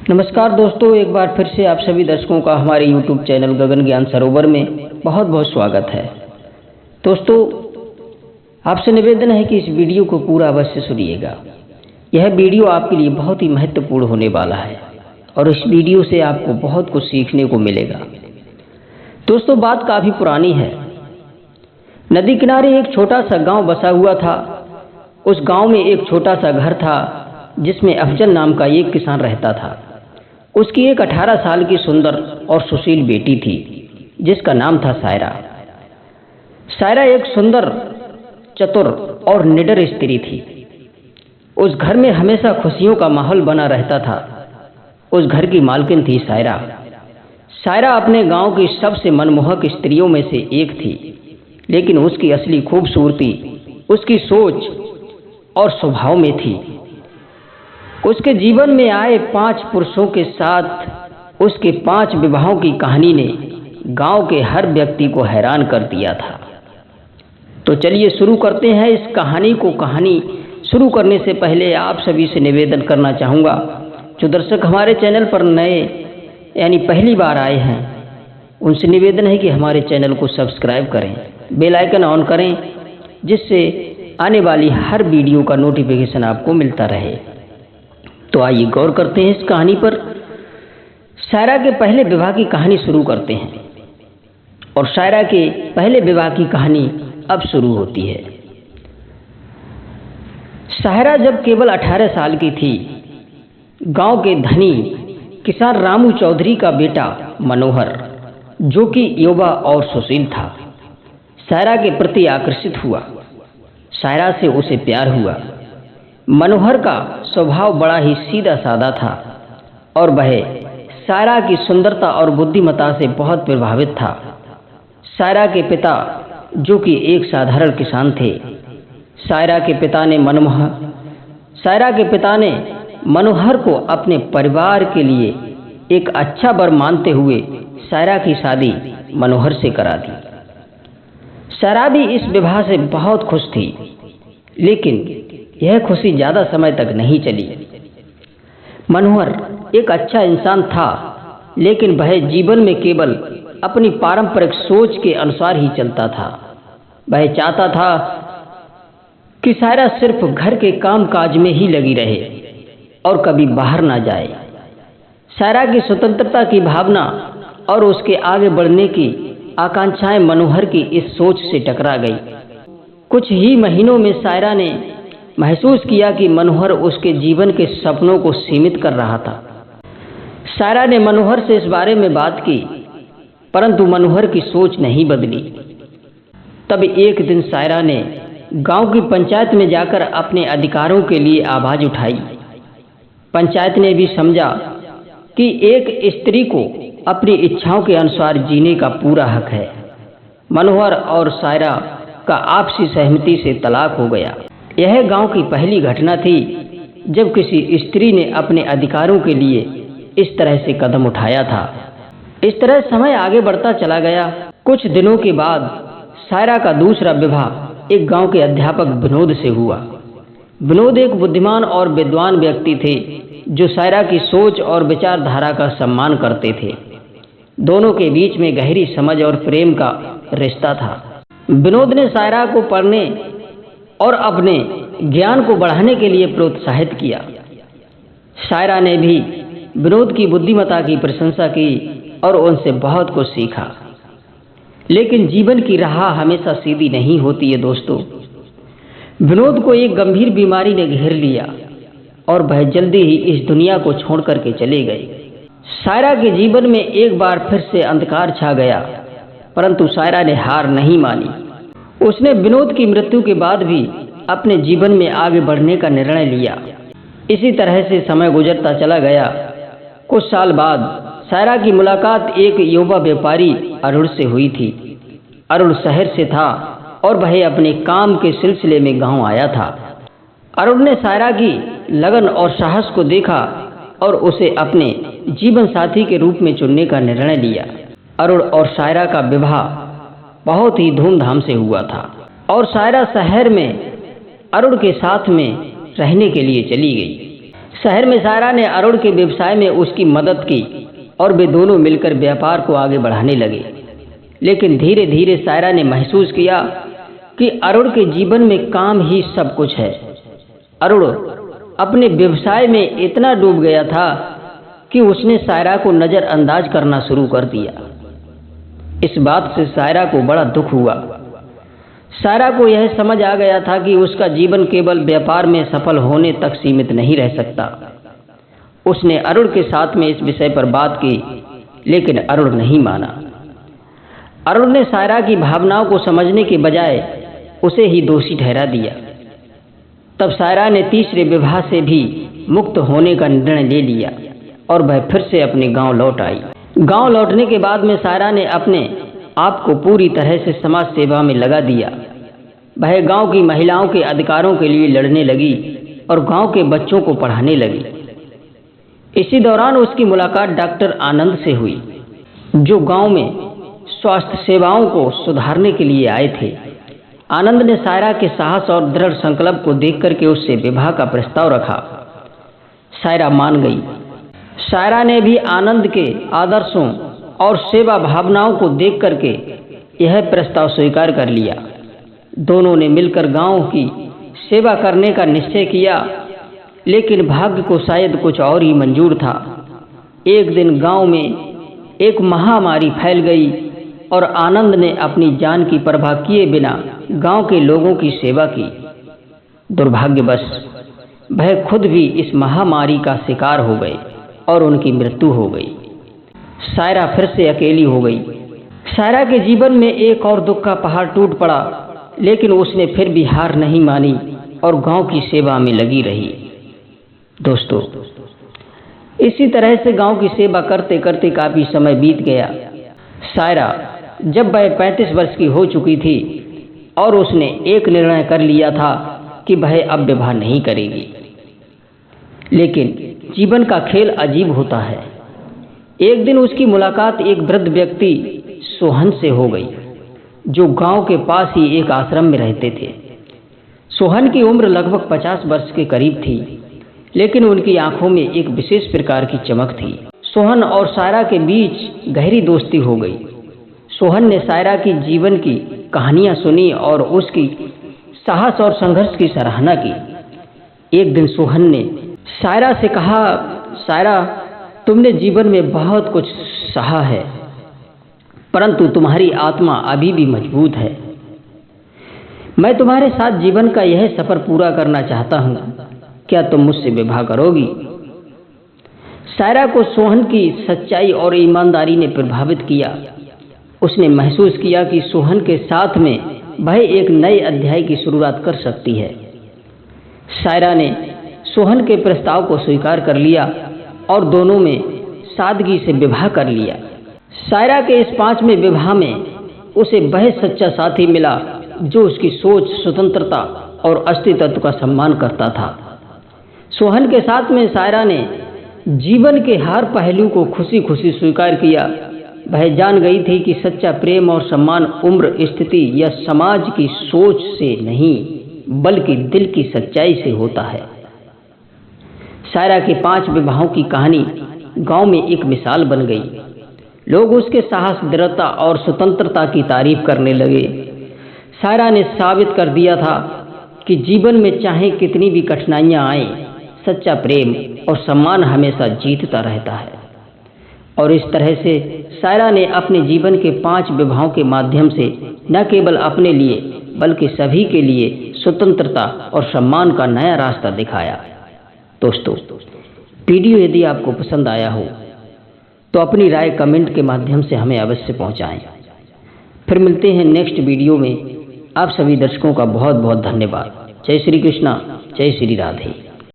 नमस्कार दोस्तों, एक बार फिर से आप सभी दर्शकों का हमारे YouTube चैनल गगन ज्ञान सरोवर में बहुत बहुत स्वागत है। दोस्तों, आपसे निवेदन है कि इस वीडियो को पूरा अवश्य सुनिएगा। यह वीडियो आपके लिए बहुत ही महत्वपूर्ण होने वाला है और इस वीडियो से आपको बहुत कुछ सीखने को मिलेगा। दोस्तों, बात काफ़ी पुरानी है। नदी किनारे एक छोटा सा गांव बसा हुआ था। उस गांव में एक छोटा सा घर था जिसमें अफजल नाम का एक किसान रहता था। उसकी एक 18 साल की सुंदर और सुशील बेटी थी जिसका नाम था सायरा। सायरा एक सुंदर, चतुर और निडर स्त्री थी। उस घर में हमेशा खुशियों का माहौल बना रहता था। उस घर की मालकिन थी सायरा। सायरा अपने गांव की सबसे मनमोहक स्त्रियों में से एक थी, लेकिन उसकी असली खूबसूरती उसकी सोच और स्वभाव में थी। उसके जीवन में आए 5 पुरुषों के साथ उसके 5 विवाहों की कहानी ने गांव के हर व्यक्ति को हैरान कर दिया था। तो चलिए शुरू करते हैं इस कहानी को। कहानी शुरू करने से पहले आप सभी से निवेदन करना चाहूँगा, जो दर्शक हमारे चैनल पर नए यानी पहली बार आए हैं, उनसे निवेदन है कि हमारे चैनल को सब्सक्राइब करें, बेल आइकन ऑन करें, जिससे आने वाली हर वीडियो का नोटिफिकेशन आपको मिलता रहे। तो आइए गौर करते हैं इस कहानी पर। सायरा के पहले विवाह की कहानी शुरू करते हैं और सायरा के पहले विवाह की कहानी अब शुरू होती है। सायरा जब केवल 18 साल की थी, गांव के धनी किसान रामू चौधरी का बेटा मनोहर, जो कि युवा और सुशील था, सायरा के प्रति आकर्षित हुआ। सायरा से उसे प्यार हुआ। मनोहर का स्वभाव बड़ा ही सीधा साधा था और वह सायरा की सुंदरता और बुद्धिमत्ता से बहुत प्रभावित था। सायरा के पिता, जो कि एक साधारण किसान थे, सायरा के पिता ने मनोहर को अपने परिवार के लिए एक अच्छा वर मानते हुए सायरा की शादी मनोहर से करा दी। सायरा भी इस विवाह से बहुत खुश थी, लेकिन यह खुशी ज़्यादा समय तक नहीं चली। मनोहर एक अच्छा इंसान था, लेकिन वह जीवन में केवल अपनी पारंपरिक सोच के अनुसार ही चलता था। वह चाहता था कि सायरा सिर्फ घर के काम काज में ही लगी रहे और कभी बाहर ना जाए। सायरा की स्वतंत्रता की भावना और उसके आगे बढ़ने की आकांक्षाएं मनोहर की इस सोच से टकरा गई। कुछ ही महीनों में सायरा ने महसूस किया कि मनोहर उसके जीवन के सपनों को सीमित कर रहा था। सायरा ने मनोहर से इस बारे में बात की, परंतु मनोहर की सोच नहीं बदली। तब एक दिन सायरा ने गांव की पंचायत में जाकर अपने अधिकारों के लिए आवाज उठाई। पंचायत ने भी समझा कि एक स्त्री को अपनी इच्छाओं के अनुसार जीने का पूरा हक है। मनोहर और सायरा का आपसी सहमति से तलाक हो गया। यह गांव की पहली घटना थी जब किसी स्त्री ने अपने अधिकारों के लिए इस तरह से कदम उठाया था। इस तरह समय आगे बढ़ता चला गया। कुछ दिनों के बाद सायरा का दूसरा विवाह एक गांव के अध्यापक विनोद से हुआ। विनोद एक बुद्धिमान और विद्वान व्यक्ति थे जो सायरा की सोच और विचारधारा का सम्मान करते थे। दोनों के बीच में गहरी समझ और प्रेम का रिश्ता था। विनोद ने सायरा को पढ़ने और अपने ज्ञान को बढ़ाने के लिए प्रोत्साहित किया। सायरा ने भी विनोद की बुद्धिमत्ता की प्रशंसा की और उनसे बहुत कुछ सीखा। लेकिन जीवन की राह हमेशा सीधी नहीं होती है दोस्तों। विनोद को एक गंभीर बीमारी ने घेर लिया और वह जल्दी ही इस दुनिया को छोड़ करके चले गए। सायरा के जीवन में एक बार फिर से अंधकार छा गया, परंतु सायरा ने हार नहीं मानी। उसने विनोद की मृत्यु के बाद भी अपने जीवन में आगे बढ़ने का निर्णय लिया। इसी तरह से समय गुजरता चला गया। कुछ साल बाद सायरा की मुलाकात एक युवा व्यापारी अरुण से हुई थी। अरुण शहर से था और वह अपने काम के सिलसिले में गांव आया था। अरुण ने सायरा की लगन और साहस को देखा और उसे अपने जीवन साथी के रूप में चुनने का निर्णय लिया। अरुण और सायरा का विवाह बहुत ही धूमधाम से हुआ था और सायरा शहर में अरुण के साथ में रहने के लिए चली गई। शहर में सायरा ने अरुण के व्यवसाय में उसकी मदद की और वे दोनों मिलकर व्यापार को आगे बढ़ाने लगे। लेकिन धीरे धीरे सायरा ने महसूस किया कि अरुण के जीवन में काम ही सब कुछ है। अरुण अपने व्यवसाय में इतना डूब गया था कि उसने सायरा को नज़रअंदाज करना शुरू कर दिया। इस बात से सायरा को बड़ा दुख हुआ। सायरा को यह समझ आ गया था कि उसका जीवन केवल व्यापार में सफल होने तक सीमित नहीं रह सकता। उसने अरुण के साथ में इस विषय पर बात की, लेकिन अरुण नहीं माना। अरुण ने सायरा की भावनाओं को समझने के बजाय उसे ही दोषी ठहरा दिया। तब सायरा ने तीसरे विवाह से भी मुक्त होने का निर्णय ले लिया और वह फिर से अपने गांव लौट आई। गांव लौटने के बाद में सायरा ने अपने आप को पूरी तरह से समाज सेवा में लगा दिया। वह गांव की महिलाओं के अधिकारों के लिए लड़ने लगी और गांव के बच्चों को पढ़ाने लगी। इसी दौरान उसकी मुलाकात डॉक्टर आनंद से हुई, जो गांव में स्वास्थ्य सेवाओं को सुधारने के लिए आए थे। आनंद ने सायरा के साहस और दृढ़ संकल्प को देख करके उससे विवाह का प्रस्ताव रखा। सायरा मान गई। सायरा ने भी आनंद के आदर्शों और सेवा भावनाओं को देख करके यह प्रस्ताव स्वीकार कर लिया। दोनों ने मिलकर गांव की सेवा करने का निश्चय किया, लेकिन भाग्य को शायद कुछ और ही मंजूर था। एक दिन गांव में एक महामारी फैल गई और आनंद ने अपनी जान की परवाह किए बिना गांव के लोगों की सेवा की। दुर्भाग्यवश वह खुद भी इस महामारी का शिकार हो गए और उनकी मृत्यु हो गई। सायरा फिर से अकेली हो गई। सायरा के जीवन में एक और दुख का पहाड़ टूट पड़ा, लेकिन उसने फिर भी हार नहीं मानी और गांव की सेवा में लगी रही। दोस्तों, इसी तरह से गांव की सेवा करते करते काफी समय बीत गया। सायरा जब वह 35 वर्ष की हो चुकी थी और उसने एक निर्णय कर लिया था कि वह अब विवाह नहीं करेगी। लेकिन जीवन का खेल अजीब होता है। एक दिन उसकी मुलाकात एक वृद्ध व्यक्ति सोहन से हो गई, जो गांव के पास ही एक आश्रम में रहते थे। सोहन की उम्र लगभग 50 वर्ष के करीब थी, लेकिन उनकी आंखों में एक विशेष प्रकार की चमक थी। सोहन और सायरा के बीच गहरी दोस्ती हो गई। सोहन ने सायरा की जीवन की कहानियां सुनी और उसकी साहस और संघर्ष की सराहना की। एक दिन सोहन ने सायरा से कहा, सायरा, तुमने जीवन में बहुत कुछ सहा है, परंतु तुम्हारी आत्मा अभी भी मजबूत है। मैं तुम्हारे साथ जीवन का यह सफर पूरा करना चाहता हूँ। क्या तुम मुझसे विवाह करोगी? सायरा को सोहन की सच्चाई और ईमानदारी ने प्रभावित किया। उसने महसूस किया कि सोहन के साथ में वह एक नए अध्याय की शुरुआत कर सकती है। सायरा ने सोहन के प्रस्ताव को स्वीकार कर लिया और दोनों में सादगी से विवाह कर लिया। सायरा के इस 5वें विवाह में उसे वह सच्चा साथी मिला जो उसकी सोच, स्वतंत्रता और अस्तित्व का सम्मान करता था। सोहन के साथ में सायरा ने जीवन के हर पहलू को खुशी खुशी स्वीकार किया। वह जान गई थी कि सच्चा प्रेम और सम्मान उम्र, स्थिति या समाज की सोच से नहीं, बल्कि दिल की सच्चाई से होता है। सायरा के 5 विवाहों की कहानी गांव में एक मिसाल बन गई। लोग उसके साहस, दृढ़ता और स्वतंत्रता की तारीफ करने लगे। सायरा ने साबित कर दिया था कि जीवन में चाहे कितनी भी कठिनाइयां आए, सच्चा प्रेम और सम्मान हमेशा जीतता रहता है। और इस तरह से सायरा ने अपने जीवन के 5 विवाहों के माध्यम से न केवल अपने लिए बल्कि सभी के लिए स्वतंत्रता और सम्मान का नया रास्ता दिखाया। दोस्तों, वीडियो यदि आपको पसंद आया हो तो अपनी राय कमेंट के माध्यम से हमें अवश्य पहुंचाएं। फिर मिलते हैं नेक्स्ट वीडियो में। आप सभी दर्शकों का बहुत बहुत धन्यवाद। जय श्री कृष्णा, जय श्री राधे।